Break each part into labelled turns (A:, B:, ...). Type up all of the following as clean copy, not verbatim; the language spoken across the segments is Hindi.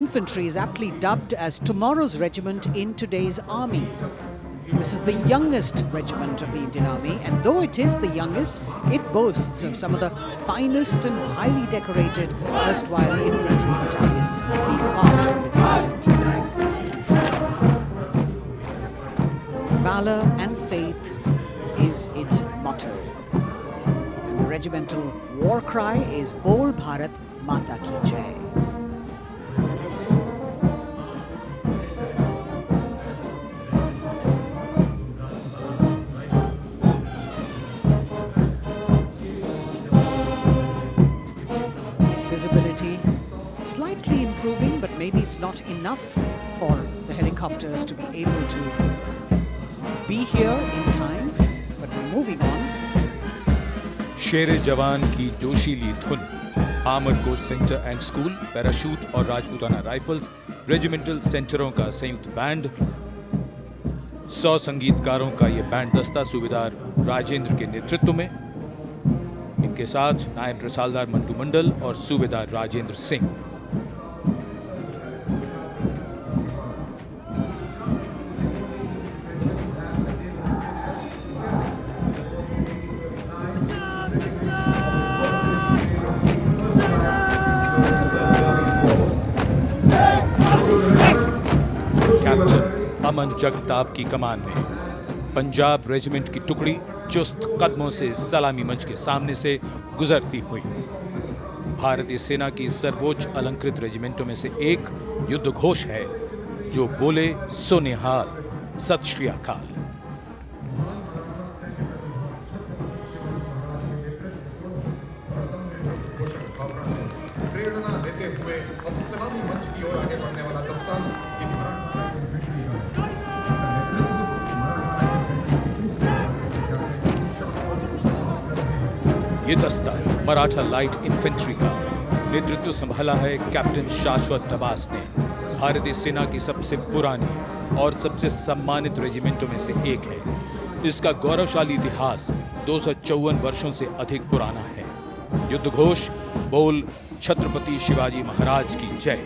A: Infantry is aptly dubbed as tomorrow's regiment in today's army. This is the youngest regiment of the Indian Army, and though it is the youngest, it boasts of some of the finest and highly decorated erstwhile infantry battalions being part of its range. Valor and faith is its motto, and the regimental war cry is Bol Bharat Mata Ki Jai. Visibility slightly improving, but maybe it's not enough for the helicopters to be able to be here in time, but we're moving on.
B: शेरे जवान की जोशीली धुन, armoured corps centre and school, parachute और राजपूताना राइफल्स रेजिमेंटल सेंटरों का संयुक्त बैंड, 100 संगीतकारों का ये बैंड दस्ता सूबेदार राजेंद्र के नेतृत्व में, इनके साथ नायब रसालदार मंटू मंडल और सूबेदार राजेंद्र सिंह। कैप्टन अमन जगताप की कमान में पंजाब रेजिमेंट की टुकड़ी चुस्त कदमों से सलामी मंच के सामने से गुजरती हुई। भारतीय सेना की सर्वोच्च अलंकृत रेजिमेंटों में से एक युद्ध घोष है जो बोले सो निहाल, सत श्री अकाल।
C: प्रेरणा देते हुए अब सलामी मंच की ओर आगे बढ़ने वाला दस्ता
B: ये दस्ता मराठा लाइट इन्फेंट्री का नेतृत्व संभाला है कैप्टन शाश्वत दबास ने। भारतीय सेना की सबसे पुरानी और सबसे सम्मानित रेजिमेंटों में से एक है। इसका गौरवशाली इतिहास 254 वर्षों से अधिक पुराना है। युद्ध घोष बोल छत्रपति शिवाजी महाराज की जय।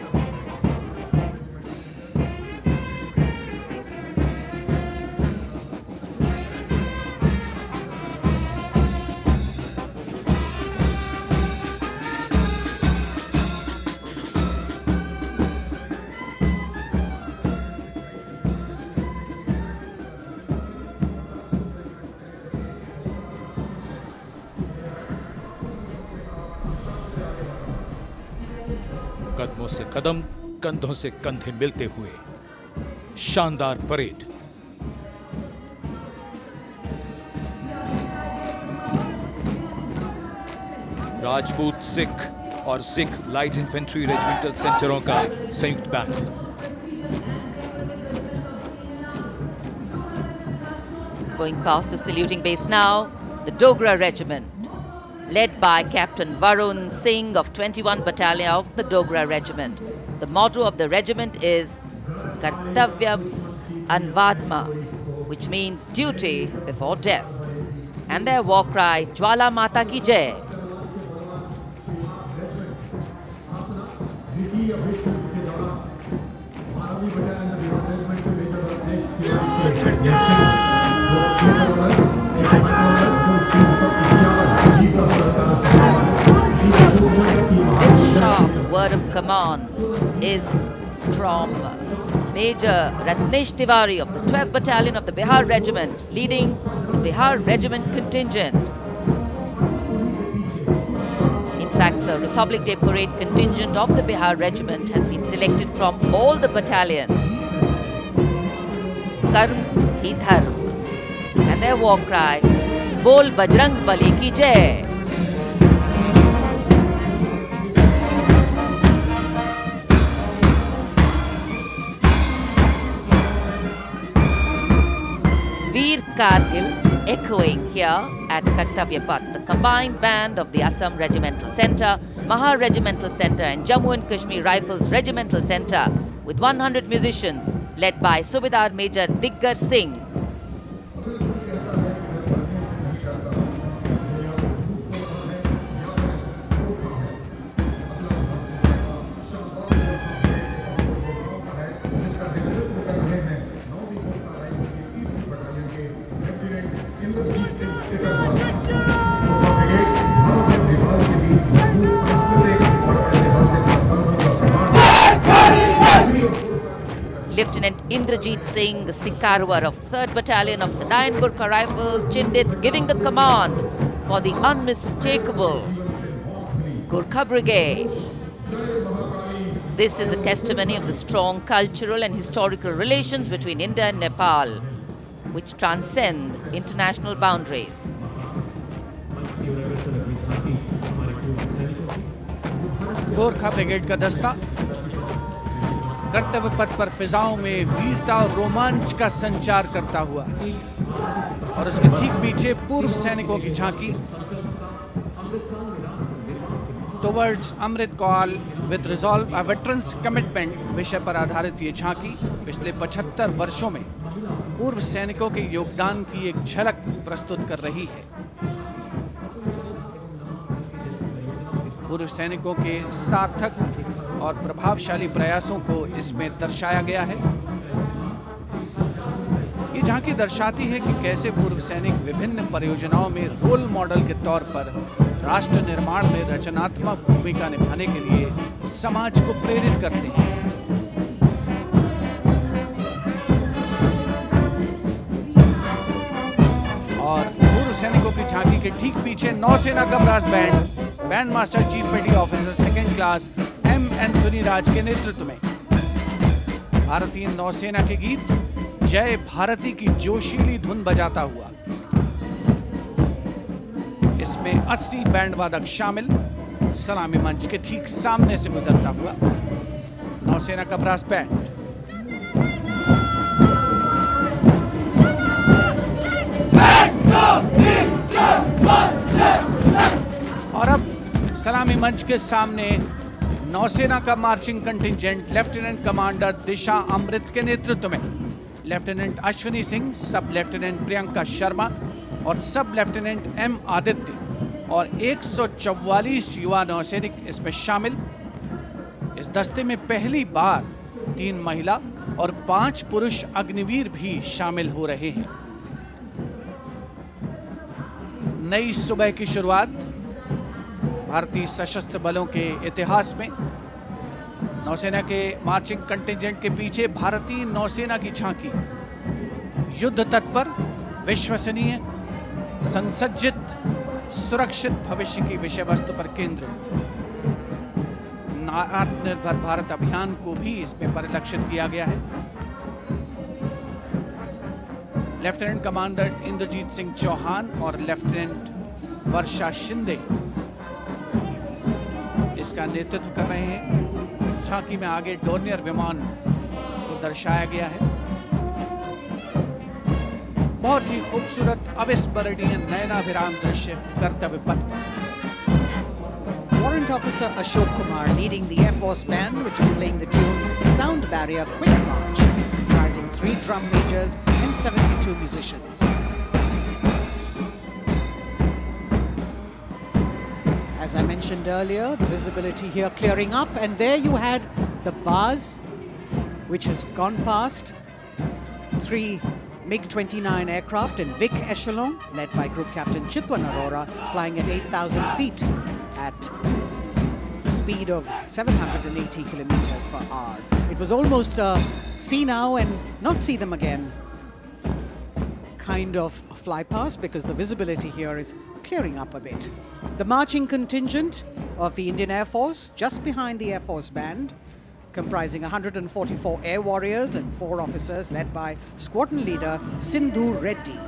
B: कदमों से कदम, कंधों से कंधे मिलते हुए शानदार परेड। राजपूत सिख और सिख लाइट इन्फेंट्री रेजिमेंटल सेंटरों का संयुक्त band.
D: Going past the saluting base now, the Dogra Regiment, led by Captain Varun Singh of 21 Battalion of the Dogra Regiment. The motto of the regiment is Kartavya Anvadma, which means duty before death. And their war cry, Jwala Mata Ki Jai. This sharp word of command is from Major Ratnesh Tiwari of the 12th Battalion of the Bihar Regiment, leading the Bihar Regiment contingent. In fact, the Republic Day Parade contingent of the Bihar Regiment has been selected from all the battalions. Karm hi dharm. And their war cry, Bol Bajrang Bali ki Jai. Veer Kargil echoing here at Kartavya Path, the combined band of the Assam Regimental Centre, Maha Regimental Centre and Jammu and Kashmir Rifles Regimental Centre with 100 musicians led by Subedar Major Diggar Singh. Lieutenant Indrajit Singh Sikarwar of 3rd Battalion of the 9 Gurkha Rifles, Chindits, giving the command for the unmistakable Gurkha Brigade. This is a testimony of the strong cultural and historical relations between India and Nepal, which transcend international boundaries.
E: Gorkha brigade का दस्ता कर्तव्य पथ पर फिजाओं में वीरता और रोमांच का संचार करता हुआ, और उसके ठीक पीछे पूर्व सैनिकों की झांकी towards Amrit Kaal with resolve a veterans commitment विषय पर आधारित ये झांकी पिछले 75 वर्षों में पूर्व सैनिकों के योगदान की एक झलक प्रस्तुत कर रही है। पूर्व सैनिकों के सार्थक और प्रभावशाली प्रयासों को इसमें दर्शाया गया है। ये झांकी दर्शाती है कि कैसे पूर्व सैनिक विभिन्न परियोजनाओं में रोल मॉडल के तौर पर राष्ट्र निर्माण में रचनात्मक भूमिका निभाने के लिए समाज को प्रेरित करते हैं। और पूर्व सैनिकों की झांकी के ठीक पीछे नौसेना का brass band master chief petty officer 2nd class M Anthony Raj के नेतृत्व में भारतीय नौसेना के गीत जय भारती की जोशीली धुन बजाता हुआ। इसमें 80 बैंड वादक शामिल, सलामी मंच के ठीक सामने से गुजरता हुआ नौसेना का ब्रास बैंड। और अब सलामी मंच के सामने नौसेना का मार्चिंग कंटिंजेंट लेफ्टिनेंट कमांडर दिशा अमृत के नेतृत्व में लेफ्टिनेंट अश्विनी सिंह, सब लेफ्टिनेंट प्रियंका शर्मा और सब लेफ्टिनेंट एम आदित्य और 144 युवा नौसैनिक इसमें शामिल। इस दस्ते में पहली बार 3 महिला और 5 पुरुष अग्निवीर भी शामिल हो रहे हैं। नई सुबह की शुरुआत भारतीय सशस्त्र बलों के इतिहास में। नौसेना के मार्चिंग कंटिंजेंट के पीछे भारतीय नौसेना की झांकी युद्ध तत्पर, विश्वसनीय, संसज्जित, सुरक्षित भविष्य की विषय वस्तु पर केंद्रित। आत्मनिर्भर भारत अभियान को भी इसमें परिलक्षित किया गया है। लेफ्टिनेंट कमांडर इंद्रजीत सिंह चौहान और लेफ्टिनेंट वर्षा शिंदे इसका नेतृत्व कर रहे हैं। झांकी में आगे डोर्नियर विमान को दर्शाया गया है। बहुत ही खूबसूरत अविस्मरणीय नयनाभिराम दृश्य कर्तव्य पथ पर।
A: Warrant Officer Ashok Kumar leading the Air Force Band, which is playing the tune Sound Barrier Quick March, comprising 3 drum majors and 72 musicians. As I mentioned earlier, the visibility here clearing up, and there you had the bars, which has gone past 3 MiG-29 aircraft in Vic echelon, led by Group Captain Chitwan Arora, flying at 8,000 feet at a speed of 780 kilometers per hour. It was almost a see now and not see them again kind of fly past, because the visibility here is clearing up a bit. The marching contingent of the Indian Air Force, just behind the Air Force Band, comprising 144 air warriors and 4 officers, led by squadron leader Sindhu Reddy.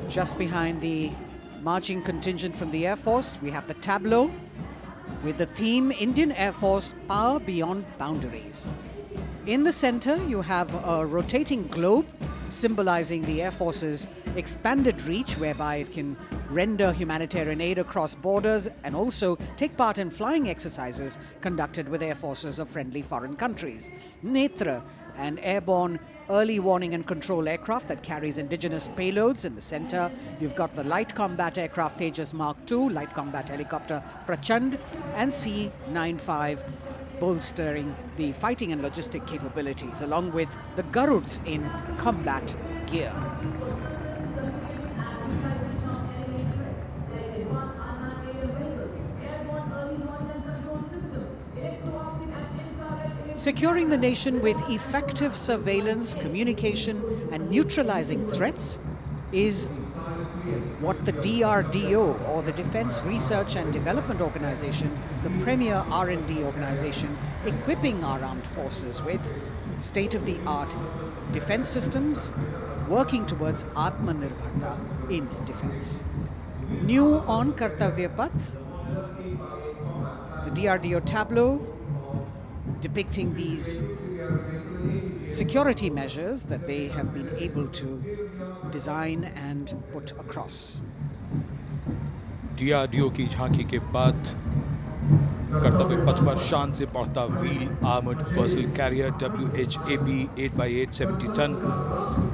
A: Just behind the marching contingent from the Air Force, we have the tableau with the theme Indian Air Force Power Beyond Boundaries. In the center, you have a rotating globe symbolizing the Air Force's expanded reach, whereby it can render humanitarian aid across borders and also take part in flying exercises conducted with air forces of friendly foreign countries. Netra, an airborne early warning and control aircraft that carries indigenous payloads. In the center, you've got the light combat aircraft Tejas Mark II, light combat helicopter Prachand, and C-95 bolstering the fighting and logistic capabilities, along with the Garuds in combat gear. Securing the nation with effective surveillance, communication, and neutralizing threats is what the DRDO, or the Defense Research and Development Organization, the premier R&D organization, equipping our armed forces with state-of-the-art defense systems, working towards Atmanirbharta in defense. New on Kartavya Path, the DRDO tableau depicting these security measures that they have been able to design and put across.
B: DRDO की झांकी के बाद कर्तव्य पथ पर शान से बढ़ता wheeled armoured personnel carrier WHAP 8x8 70 ton.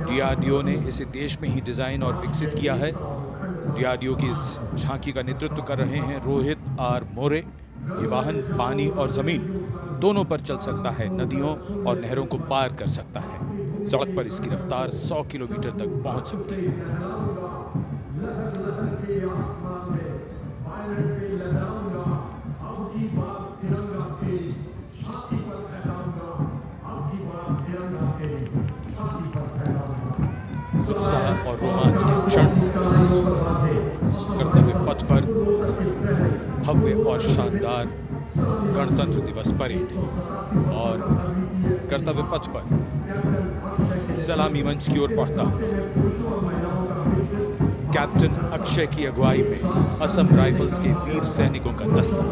B: DRDO ने इसे देश में ही डिजाइन और विकसित किया है। DRDO की इस झांकी का नेतृत्व कर रहे हैं रोहित आर मोरे। ये वाहन पानी और जमीन दोनों पर चल सकता है, नदियों और नहरों को पार कर सकता है। सड़क पर इसकी रफ्तार 100 किलोमीटर तक पहुंच सकती है। उत्साह और रोमांच के क्षण, कर्तव्य पथ पर भव्य और शानदार गणतंत्र दिवस परेड और कर्तव्य पथ पर सलामी मंच की ओर बढ़ता कैप्टन अक्षय की अगुवाई में असम राइफल्स के वीर सैनिकों का दस्ता।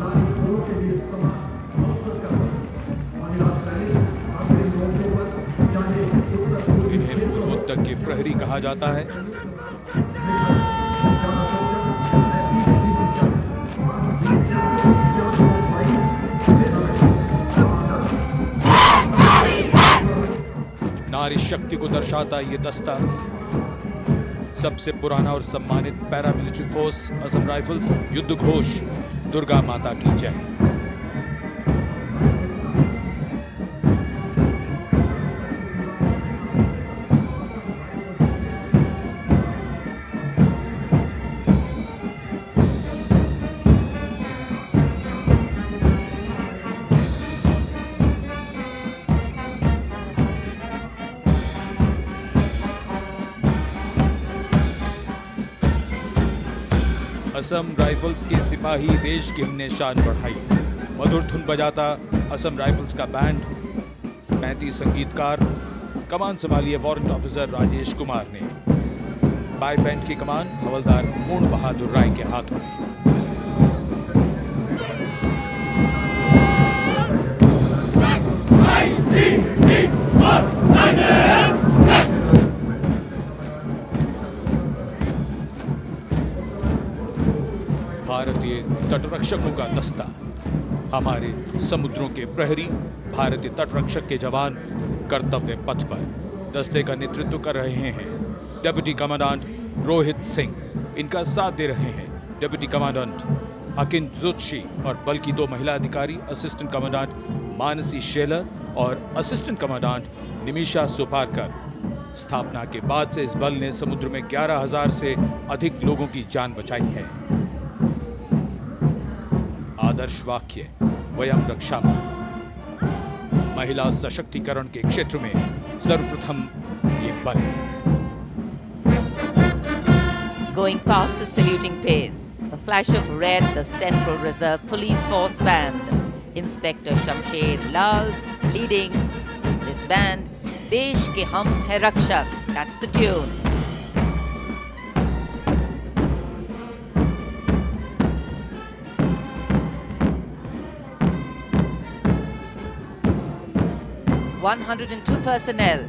B: इन्हें पूर्वोत्तर के प्रहरी कहा जाता है। नारी शक्ति को दर्शाता ये दस्ता सबसे पुराना और सम्मानित पैरामिलिट्री फोर्स असम राइफल्स। युद्ध घोष दुर्गा माता की जय। असम राइफल्स के सिपाही देश की हमने शान बढ़ाई। मधुर धुन बजाता असम राइफल्स का बैंड, 35 संगीतकार। कमान संभाली है वारंट ऑफिसर राजेश कुमार ने। बाई बैंड की कमान हवलदार पूर्ण बहादुर राय के हाथों में। भारतीय तटरक्षकों का दस्ता, हमारे समुद्रों के प्रहरी, भारतीय तटरक्षक के जवान कर्तव्य पथ पर दस्ते का नेतृत्व कर रहे हैं डिप्टी कमांडेंट रोहित सिंह। इनका साथ दे रहे हैं डिप्टी कमांडेंट अकिन जोशी और बल की 2 महिला अधिकारी, असिस्टेंट कमांडेंट मानसी शेलर और असिस्टेंट कमांडेंट निमिषा सुपारकर। स्थापना के बाद से इस बल ने समुद्र में 11,000 से अधिक लोगों की जान बचाई है। आदर्श वाक्य वयम रक्षामः। महिला सशक्तिकरण के क्षेत्र में सर्वप्रथम ये बल।
D: Going past the saluting pace, a flash of red, the Central Reserve Police Force Band. Inspector Shamsher Lal leading this band. Desh ke hum hai rakshak. That's the tune. (102 personnel).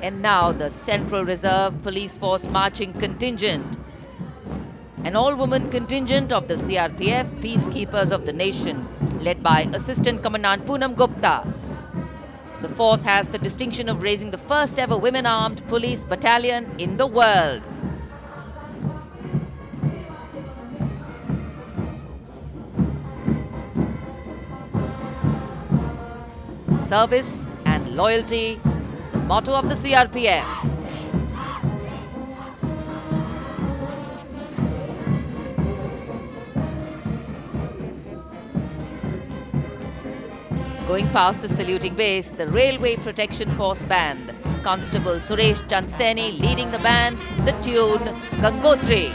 D: And now the Central Reserve Police Force marching contingent, an all-woman contingent of the CRPF, peacekeepers of the nation, led by Assistant Commandant Poonam Gupta. The force has the distinction of raising the first ever women-armed police battalion in the world. Service and loyalty, the motto of the CRPF. Going past the saluting base, the Railway Protection Force Band. Constable Suresh Chandseni leading the band, the tune Gangotri.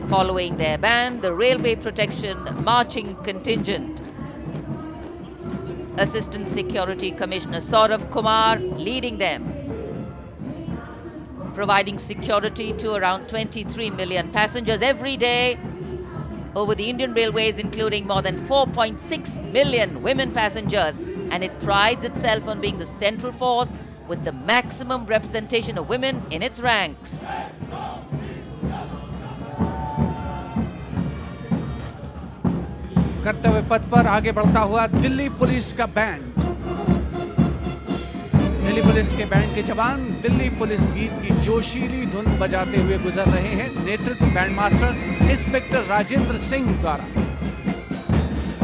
D: Following their band, the Railway Protection Marching Contingent. Assistant Security Commissioner Saurav Kumar leading them, providing security to around 23 million passengers every day over the Indian Railways, including more than 4.6 million women passengers, and it prides itself on being the central force with the maximum representation of women in its ranks.
E: कर्तव्य पथ पर आगे बढ़ता हुआ दिल्ली पुलिस का बैंड। दिल्ली पुलिस के बैंड के जवान दिल्ली पुलिस गीत की जोशीली धुन बजाते हुए गुजर रहे हैं। नेतृत्व band master inspector Rajendra Singh द्वारा।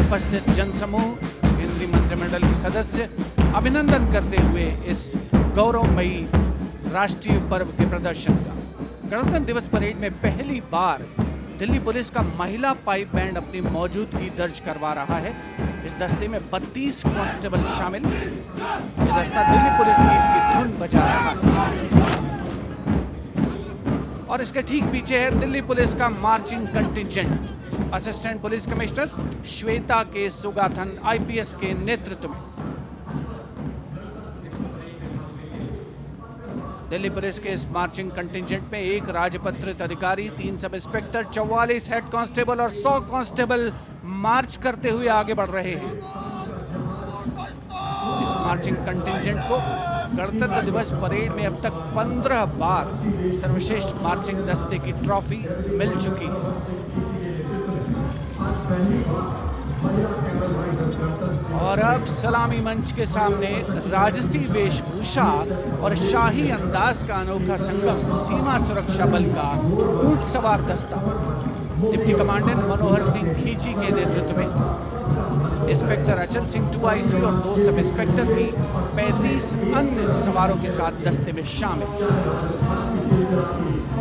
E: उपस्थित जनसमूह, केंद्रीय मंत्रिमंडल के सदस्य अभिनंदन करते हुए इस गौरवमयी राष्ट्रीय पर्व के प्रदर्शन का। गणतंत्र दिवस परेड में पहली बार दिल्ली पुलिस का महिला पाइप बैंड अपनी मौजूदगी दर्ज करवा रहा है। इस दस्ते में 32 कांस्टेबल शामिल। ये दस्ता दिल्ली पुलिस गीत की धुन बजा रहा है और इसके ठीक पीछे है दिल्ली पुलिस का marching contingent. Assistant police commissioner Shweta के सुगाथन आईपीएस के नेतृत्व में। दिल्ली पुलिस के इस मार्चिंग कंटिंजेंट में एक राजपत्रित अधिकारी, 3 सब इंस्पेक्टर, 44 हेड कांस्टेबल और 100 कांस्टेबल मार्च करते हुए आगे बढ़ रहे हैं। इस मार्चिंग कंटिंजेंट को गणतंत्र दिवस परेड में अब तक 15 बार सर्वश्रेष्ठ मार्चिंग दस्ते की ट्रॉफी मिल चुकी है। और अब सलामी मंच के सामने राजसी वेशभूषा और शाही अंदाज का अनोखा संगम, सीमा सुरक्षा बल का ऊंट सवार दस्ता डिप्टी कमांडेंट मनोहर सिंह खींची के नेतृत्व में इंस्पेक्टर अचल सिंह 2IC और 2 सब इंस्पेक्टर भी 35 अन्य सवारों के साथ दस्ते में शामिल।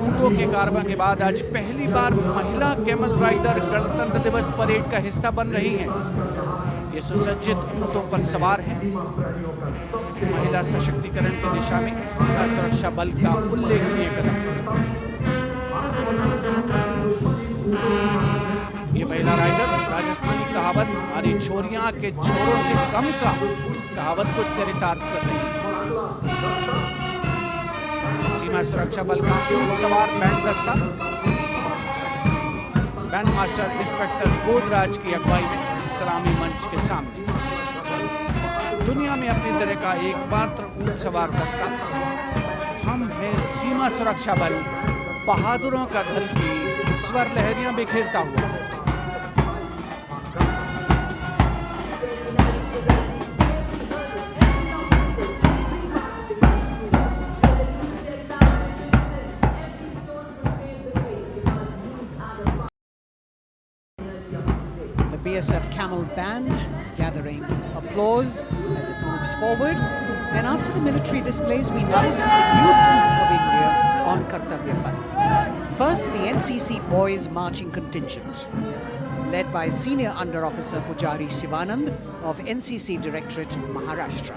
E: ऊंटों के कारवां के बाद आज पहली बार महिला कैमल राइडर गणतंत्र दिवस परेड का हिस्सा बन रही हैं। ये सुसज्जित ऊंटों पर सवार हैं। महिला सशक्तिकरण की दिशा में सीमा सुरक्षा बल का उल्लेखनीय कदम। ये महिला राइडर राजस्थानी कहावत हमारी छोरियां के छोरों से कम का, इस कहावत को चरितार्थ कर रही है। सीमा सुरक्षा बल का सवार बैंड दस्ता बैंड मास्टर इंस्पेक्टर गोदराज की अगुवाई में सलामी मंच के सामने। दुनिया में अपनी तरह का एकमात्र ऊंट सवार दस्ता हम हैं सीमा सुरक्षा बल, बहादुरों का दल की स्वर लहरियां बिखेरता हुआ।
A: BSF Camel Band gathering applause as it moves forward. And after the military displays, we now have the youth of India on Kartavya Path. First, the NCC Boys Marching Contingent, led by Senior Under Officer Pujari Shivanand of NCC Directorate, Maharashtra.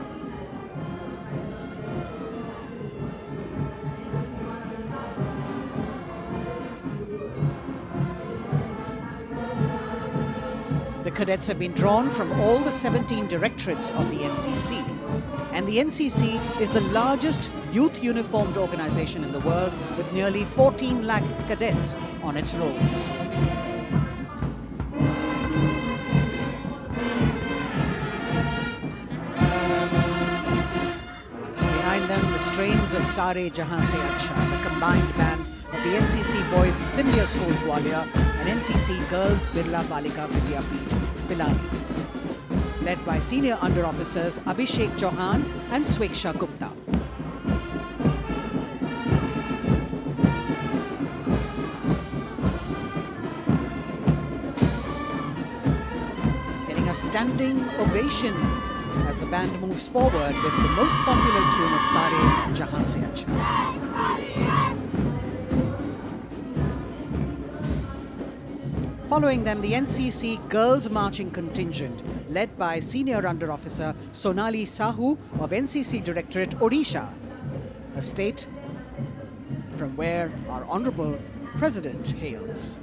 A: The cadets have been drawn from all the 17 directorates of the NCC. And the NCC is the largest youth uniformed organization in the world with nearly 14 lakh cadets on its rolls. Behind them, the strains of Sare Jahan Se Acha, the combined band of the NCC Boys Scindia School Gwalior and NCC Girls Birla Balika Vidyapeeth Pilani, led by senior under officers Abhishek Chauhan and Sweksha Gupta. Getting a standing ovation as the band moves forward with the most popular tune of Sare Jahan Se Acha. Following them, the NCC Girls Marching Contingent, led by Senior Under Officer Sonali Sahu of NCC Directorate, Odisha, a state from where our Honorable President hails.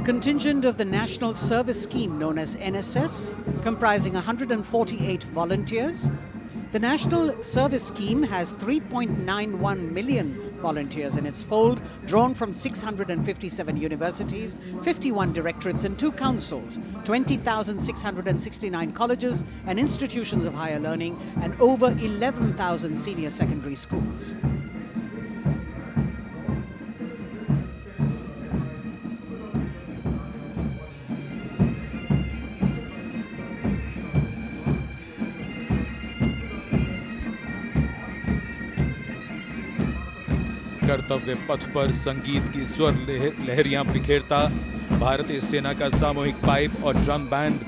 A: Contingent of the National Service Scheme known as NSS, comprising 148 volunteers. The National Service Scheme has 3.91 million volunteers in its fold, drawn from 657 universities, 51 directorates and 2 councils, 20,669 colleges and institutions of higher learning, and over 11,000 senior secondary schools.
B: कर्तव्य पथ पर संगीत की स्वर लहरियां बिखेरता भारतीय सेना का सामूहिक पाइप और ड्रम बैंड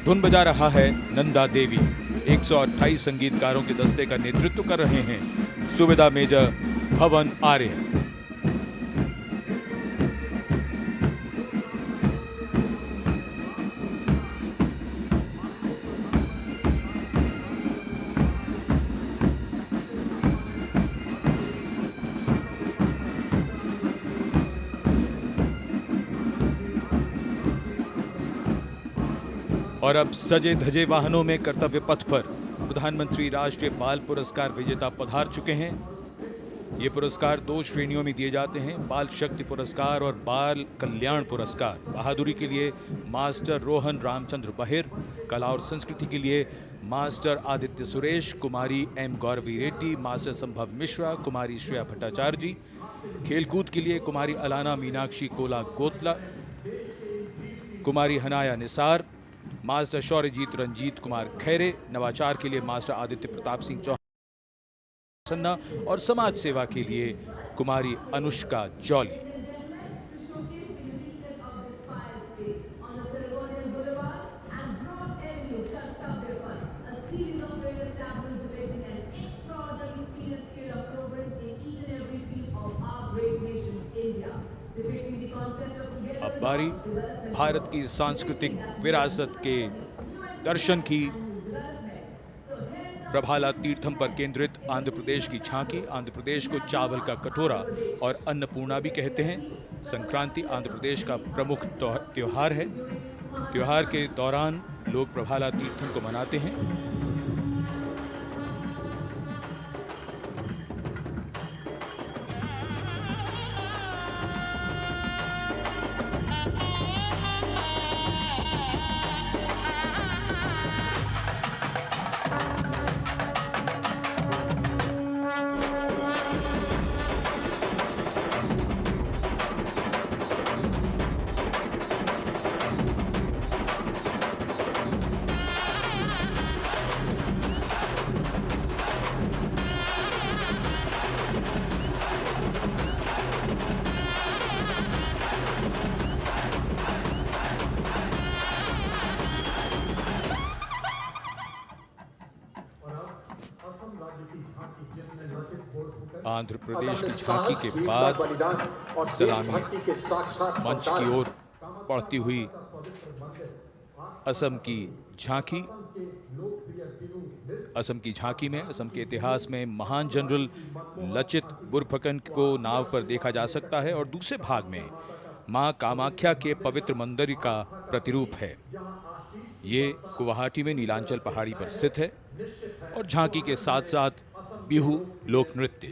B: धुन बजा रहा है नंदा देवी 128 संगीतकारों के दस्ते का नेतृत्व कर रहे हैं सुबेदा मेजर भवन आर्य। और अब सजे धजे वाहनों में कर्तव्य पथ पर प्रधानमंत्री राष्ट्रीय बाल पुरस्कार विजेता पधार चुके हैं। ये पुरस्कार 2 श्रेणियों में दिए जाते हैं, बाल शक्ति पुरस्कार और बाल कल्याण पुरस्कार। बहादुरी के लिए मास्टर रोहन रामचंद्र बहिर, कला और संस्कृति के लिए मास्टर आदित्य सुरेश, कुमारी एम गौरवी रेड्डी, मास्टर संभव मिश्रा, कुमारी श्रेया भट्टाचार्य जी, खेलकूद के लिए कुमारी अलाना मीनाक्षी कोला गोतला, कुमारी हनाया निसार, मास्टर शौर्यजीत रंजीत कुमार खैरे, नवाचार के लिए मास्टर आदित्य प्रताप सिंह चौहान और समाज सेवा के लिए कुमारी अनुष्का जौली। अब बारी भारत की सांस्कृतिक विरासत के दर्शन की। प्रभाला तीर्थम पर केंद्रित आंध्र प्रदेश की झांकी। आंध्र प्रदेश को चावल का कटोरा और अन्नपूर्णा भी कहते हैं। संक्रांति आंध्र प्रदेश का प्रमुख त्योहार है। त्योहार के दौरान लोग प्रभाला तीर्थम को मनाते हैं। आंध्र प्रदेश की झांकी के बाद सलामी मंच की ओर बढ़ती हुई असम की झांकी। असम की झांकी में असम के इतिहास में महान जनरल लचित बुरफकन को नाव पर देखा जा सकता है और दूसरे भाग में मां कामाख्या के पवित्र मंदिर का प्रतिरूप है। ये गुवाहाटी में नीलांचल पहाड़ी पर स्थित है और झांकी के साथ साथ बिहू लोक नृत्य।